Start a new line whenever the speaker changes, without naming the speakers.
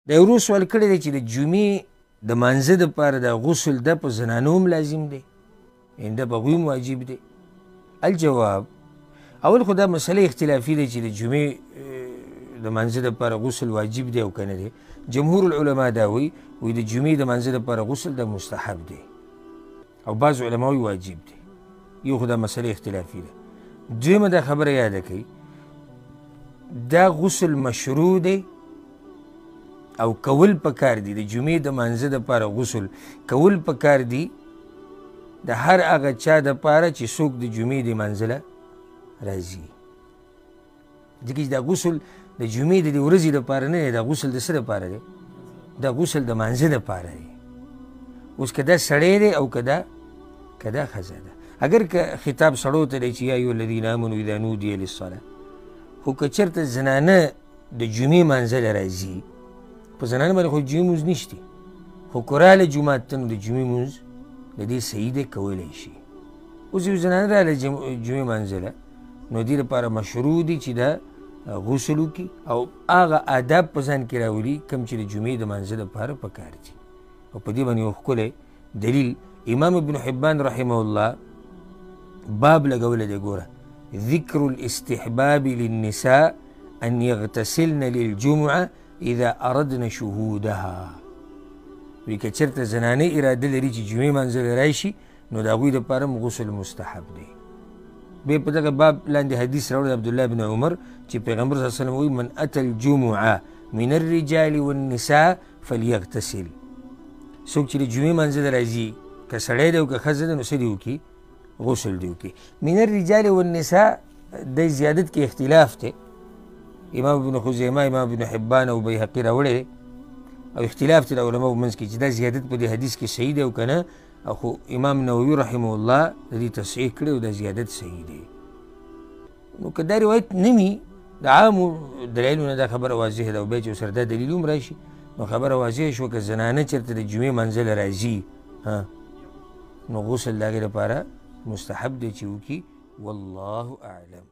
دا ورو سوال کړی دی چې د جمعې د مانځه دپاره دا غسل ده په زنانو هم لازم دی یعنې ده په هغوی هم واجب دی. الجواب اول خو دا مسله اختلافي دی چې د جمعې د مانځه دپاره غسل واجب دی او که نه دی. جمهور العلما دا وایي د جمعې د مانځه دپاره غسل د مستحب دی او بعض علما وایي واجب دی. یو خو دا مسله اختلافي ده. دویمه دا خبره یاده کوي دا غسل مشروع دی او کول پکار دی. د جمعې د مانځه دپاره غسل کول پکار دی د هر هغه چا دپاره چې څوک د جمعې د مانځله راځي. ځکه چې دا غسل د جمعې د دې ورځې دپاره نه دی، دا غسل د څه دپاره دی؟ دا غسل د مانځه دپاره دی. اوس که دا سړی دی او که دا ښځه ده، اگر که خطاب سړو ته دی چې یا ایها الذین آمنوا اذا نودي للصلاة، خو که چېرته زنانه د جمعې مانځله راځي، په زنانه باندې خو جمعې مونځ نشته، خو که راله جومات ته نو د جمعې مونځ د دې صحیح دی، کولی شي. اوس یو زنانه راله جمعې مانځله نو دې لپاره مشروع دي چې دا غسل وکړي او هغه آداب په ځان کې راولي کوم چې د جمعې د مانځه دپاره پکار دي. او په دې باندې یو ښکلی دلیل امام ابن حبان رحمه الله باب لګولی دی. ګوره ذکر الاستحباب للنساء ان یغتسلن للجمعه اذا اردن شهودها. وی که چېرته زنانې اراده لري چې جمعې مانځله راشي نو د هغوی دپاره هم غسل مستحب دی. بیا په دغه باب لاندې حدیث راوړی د عبدالله بن عمر چې پیغمبر صلی الله علیه وسلم وایي من اتى الجمعه من الرجال والنساء فلیغتسل. څوک چې د جمعې مانځه ته راځي که سړی دی او که ښځه ده نو څه دې وکړي؟ غسل دې وکړي. من الرجال والنساء د زیادت کې اختلاف دی. امام ابن خزیمه، امام ابن حبان او بیهقي راوړی دی او اختلاف دی د علماو منځ کې چې دا زیادت په دې حدیث کې صحیح دی او که نه. خو امام نووي رحمه الله د دې تصحیح کړی او دا زیادت صحیح دی. نو که دا روایت نه وي د عامو دلایلو نه دا خبره واضح ده او بیا چې ورسره دا دلیل هم راشي نو خبره واضح شوه که زنانه چېرته د جمعې منځله راځي نو غسل د هغې لپاره مستحب دی چې وکړي. والله اعلم.